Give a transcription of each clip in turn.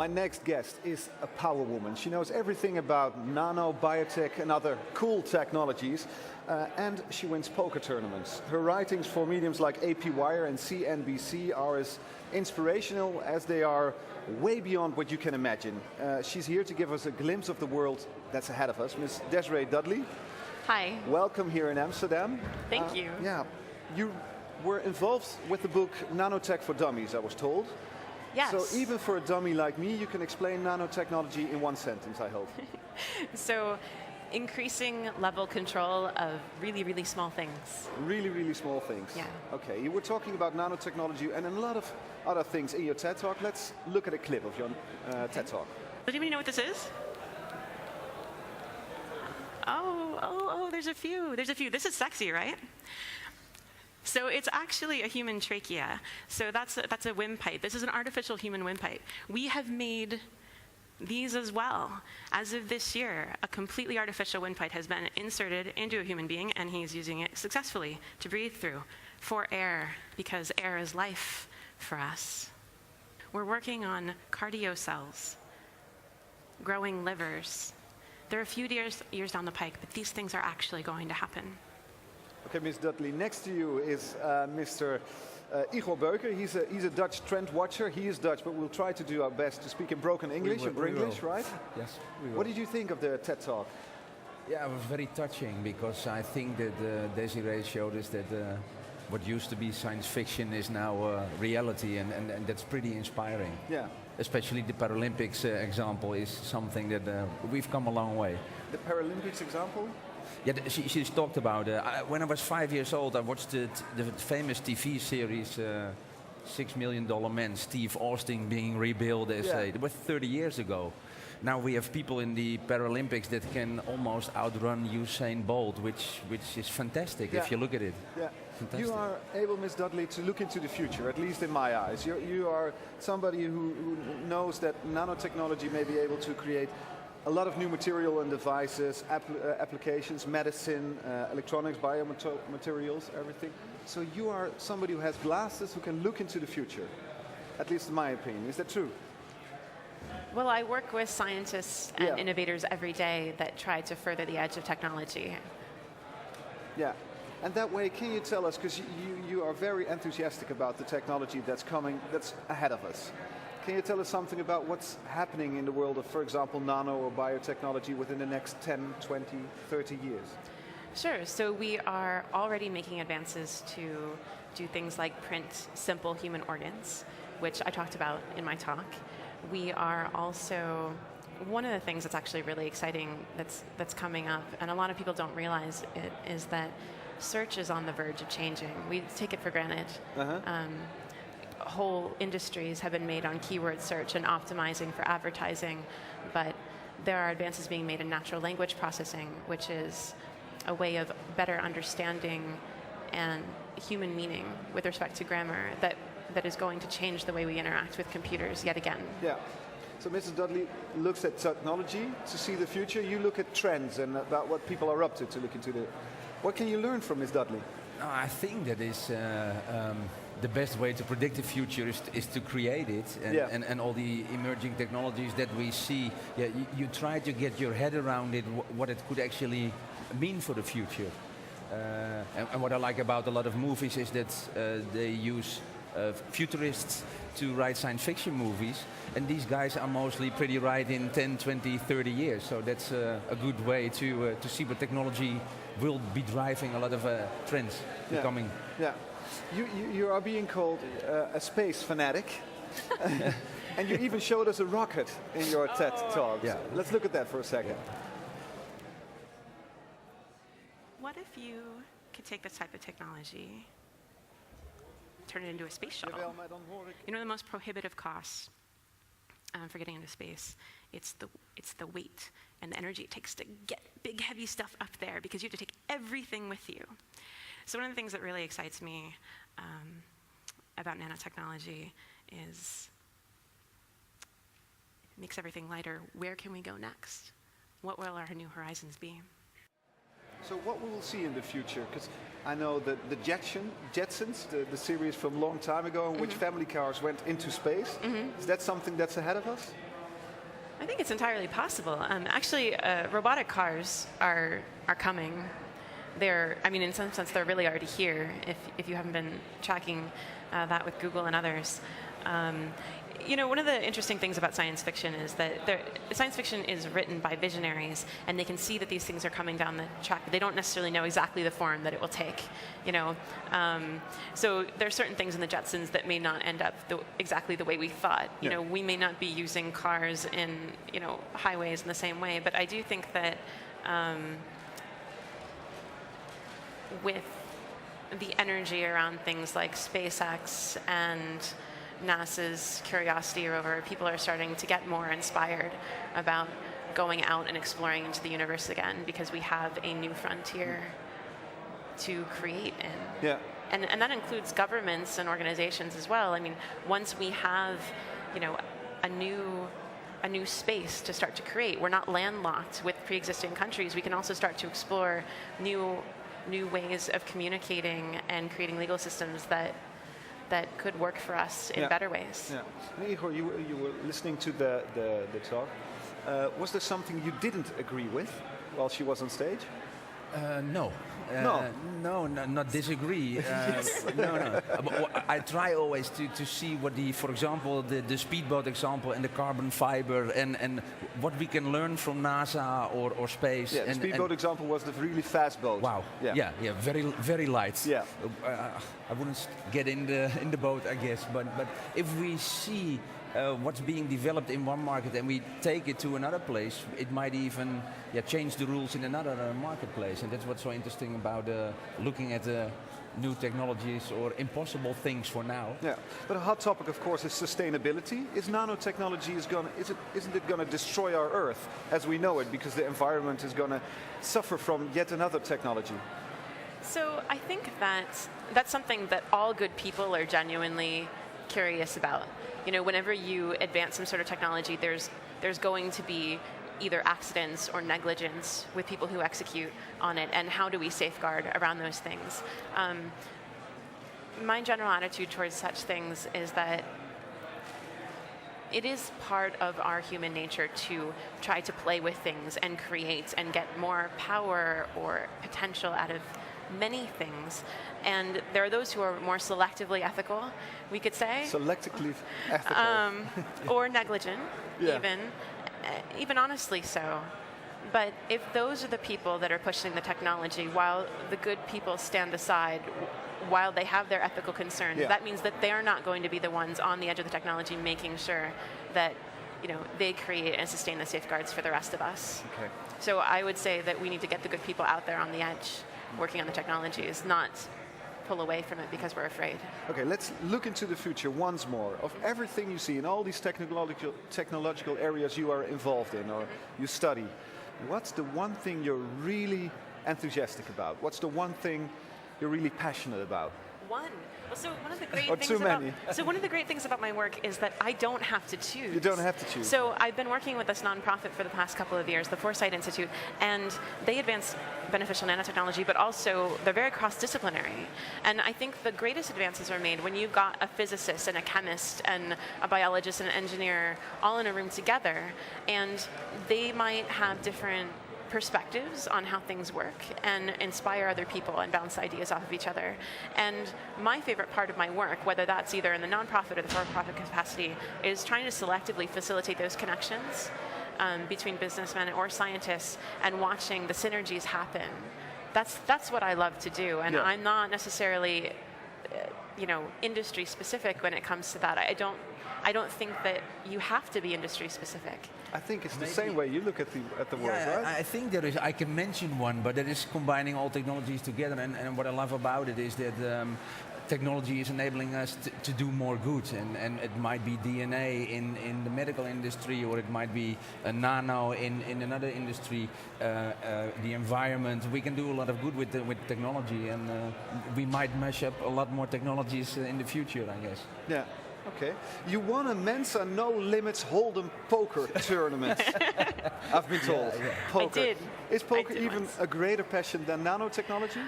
My next guest is a power woman. She knows everything about nano, biotech and other cool technologies. And she wins poker tournaments. Her writings for mediums like AP Wire and CNBC are as inspirational as they are way beyond what you can imagine. She's here to give us a glimpse of the world that's ahead of us. Ms. Desiree Dudley. Hi. Welcome here in Amsterdam. Thank you. Yeah, you were involved with the book Nanotech for Dummies, I was told. Yes. So even for a dummy like me, you can explain nanotechnology in one sentence, I hope. So increasing level control of really, really small things. Really, really small things. Yeah. Okay, you were talking about nanotechnology and a lot of other things in your TED Talk. Let's look at a clip of your TED Talk. Does anybody know what this is? Oh, there's a few. There's a few. This is sexy, right? So it's actually a human trachea. So that's a windpipe. This is an artificial human windpipe. We have made these as well. As of this year, a completely artificial windpipe has been inserted into a human being, and he's using it successfully to breathe through for air, because air is life for us. We're working on cardio cells, growing livers. They're a few years down the pike, but these things are actually going to happen. Okay, Ms. Dudley, next to you is Mr. Igor Beuker. He's a Dutch trend watcher. He is Dutch, but we'll try to do our best to speak in broken English, or Bringlish, right? Yes, we will. What did you think of the TED Talk? Yeah, it was very touching, because I think that Desiree showed us that what used to be science fiction is now reality, and that's pretty inspiring. Yeah. Especially the Paralympics example is something that we've come a long way. The Paralympics example? Yeah, she's talked about when I was 5 years old, I watched the famous TV series $6 Million Man, Steve Austin being rebuilt as it was 30 years ago. Now we have people in the Paralympics that can almost outrun Usain Bolt, which is fantastic if you look at it. Yeah. Fantastic. You are able, Ms. Dudley, to look into the future, at least in my eyes. You are somebody who knows that nanotechnology may be able to create a lot of new material and devices, applications, medicine, electronics, biomaterials, everything. So you are somebody who has glasses who can look into the future, at least in my opinion. Is that true? Well, I work with scientists and innovators every day that try to further the edge of technology. Yeah. And that way, can you tell us, because you are very enthusiastic about the technology that's coming, that's ahead of us. Can you tell us something about what's happening in the world of, for example, nano or biotechnology within the next 10, 20, 30 years? Sure. So we are already making advances to do things like print simple human organs, which I talked about in my talk. We are also, one of the things that's actually really exciting that's coming up, and a lot of people don't realize it, is that search is on the verge of changing. We take it for granted. Whole industries have been made on keyword search and optimizing for advertising, but there are advances being made in natural language processing, which is a way of better understanding and human meaning with respect to grammar that is going to change the way we interact with computers yet again. Yeah. So Mrs. Dudley looks at technology to see the future. You look at trends and about what people are up to look into the... What can you learn from Ms. Dudley? I think that is the best way to predict the future is to create it, and all the emerging technologies that we see. Yeah, you try to get your head around it, what it could actually mean for the future. And what I like about a lot of movies is that they use futurists to write science fiction movies, and these guys are mostly pretty right in 10, 20, 30 years. So that's a good way to see what technology will be driving a lot of trends coming. Yeah. You are being called a space fanatic, and you even showed us a rocket in your TED Talk. Yeah. Let's look at that for a second. What if you could take this type of technology, turn it into a space shuttle? You know the most prohibitive costs for getting into space? It's the weight and the energy it takes to get big, heavy stuff up there, because you have to take everything with you. So one of the things that really excites me about nanotechnology is it makes everything lighter. Where can we go next? What will our new horizons be? So what we will see in the future, because I know that the Jetsons, the series from a long time ago in which family cars went into space, is that something that's ahead of us? I think it's entirely possible. Actually, robotic cars are coming. I mean, in some sense, they're really already here. If you haven't been tracking that with Google and others. One of the interesting things about science fiction is that science fiction is written by visionaries, and they can see that these things are coming down the track, but they don't necessarily know exactly the form that it will take. So there are certain things in the Jetsons that may not end up exactly the way we thought. We may not be using cars in highways in the same way, but I do think that with the energy around things like SpaceX and NASA's Curiosity rover, people are starting to get more inspired about going out and exploring into the universe again, because we have a new frontier to create in. Yeah. And that includes governments and organizations as well. I mean, once we have, a new space to start to create, we're not landlocked with pre-existing countries. We can also start to explore new ways of communicating and creating legal systems that could work for us in better ways. Yeah. And Igor, you were listening to the talk. Was there something you didn't agree with while she was on stage? No. No, not disagree. No. I try always to see what for example, the speedboat example and the carbon fiber and what we can learn from NASA or space. Yeah, the speedboat example was the really fast boat. Wow. Yeah, very very light. Yeah. I wouldn't get in the boat, I guess, but if we see what's being developed in one market and we take it to another place, it might even change the rules in another marketplace. And that's what's so interesting about looking at new technologies or impossible things for now. Yeah, but a hot topic, of course, is sustainability. Is nanotechnology isn't it going to destroy our Earth as we know it, because the environment is going to suffer from yet another technology? So I think that's something that all good people are genuinely curious about. Whenever you advance some sort of technology, there's going to be either accidents or negligence with people who execute on it, and how do we safeguard around those things? My general attitude towards such things is that it is part of our human nature to try to play with things and create and get more power or potential out of many things. And there are those who are more selectively ethical, we could say. Selectively ethical. Or negligent, even honestly so. But if those are the people that are pushing the technology, while the good people stand aside, while they have their ethical concerns, that means that they're not going to be the ones on the edge of the technology making sure that they create and sustain the safeguards for the rest of us. Okay. So I would say that we need to get the good people out there on the edge working on the technologies, not pull away from it because we're afraid. Okay, let's look into the future once more. Of everything you see in all these technological areas you are involved in or you study, what's the one thing you're really enthusiastic about? What's the one thing you're really passionate about? So one of the great things about my work is that I don't have to choose. You don't have to choose. So I've been working with this nonprofit for the past couple of years, the Foresight Institute, and they advance beneficial nanotechnology, but also they're very cross-disciplinary. And I think the greatest advances are made when you've got a physicist and a chemist and a biologist and an engineer all in a room together, and they might have different perspectives on how things work and inspire other people and bounce ideas off of each other. And my favorite part of my work, whether that's either in the nonprofit or the for-profit capacity, is trying to selectively facilitate those connections between businessmen or scientists and watching the synergies happen. That's what I love to do, and I'm not necessarily industry specific when it comes to that. I don't think that you have to be industry specific. I think it's the same way you look at the world, right? I think there is. I can mention one, but that is combining all technologies together. And what I love about it is that technology is enabling us to do more good. And it might be DNA in the medical industry, or it might be a nano in another industry. The environment. We can do a lot of good with technology, and we might mash up a lot more technologies in the future, I guess. Yeah. Okay. You won a Mensa No Limits Hold'em poker tournament. I've been told. Yeah. Poker. I did. Is poker did even once. a greater passion than nanotechnology?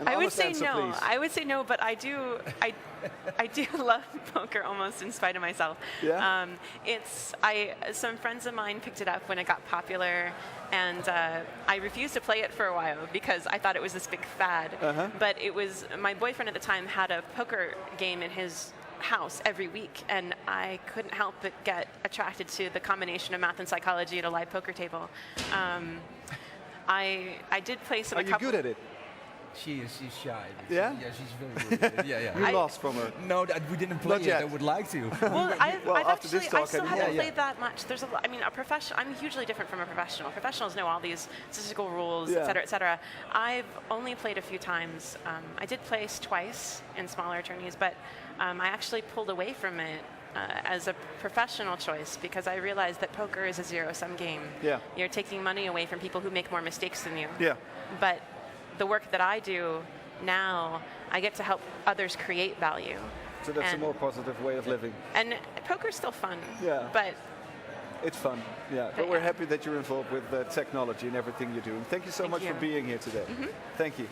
An I would honest say answer, no. please. I would say no, but I do love poker almost in spite of myself. Yeah? Some friends of mine picked it up when it got popular, and I refused to play it for a while because I thought it was this big fad. But it was, my boyfriend at the time had a poker game in his house every week, and I couldn't help but get attracted to the combination of math and psychology at a live poker table. I did place in Are a you couple. good at it? She's shy. Yeah? Yeah, she's very good at it. Yeah. You lost from her. No, we didn't play Not it. yet. I would like to. Well, I've after this actually, I talk, still I haven't mean, played that much. There's I'm hugely different from a professional. Professionals know all these statistical rules, Yeah. et cetera, et cetera. I've only played a few times. I did place twice in smaller tourneys, but I actually pulled away from it as a professional choice because I realized that poker is a zero-sum game. Yeah. You're taking money away from people who make more mistakes than you. Yeah. But the work that I do now, I get to help others create value. So that's a And- more positive way of living. And poker's still fun. Yeah. But It's fun, yeah. But we're happy that you're involved with technology and everything you're doing. Thank you so Thank much you. for being here today. Thank you.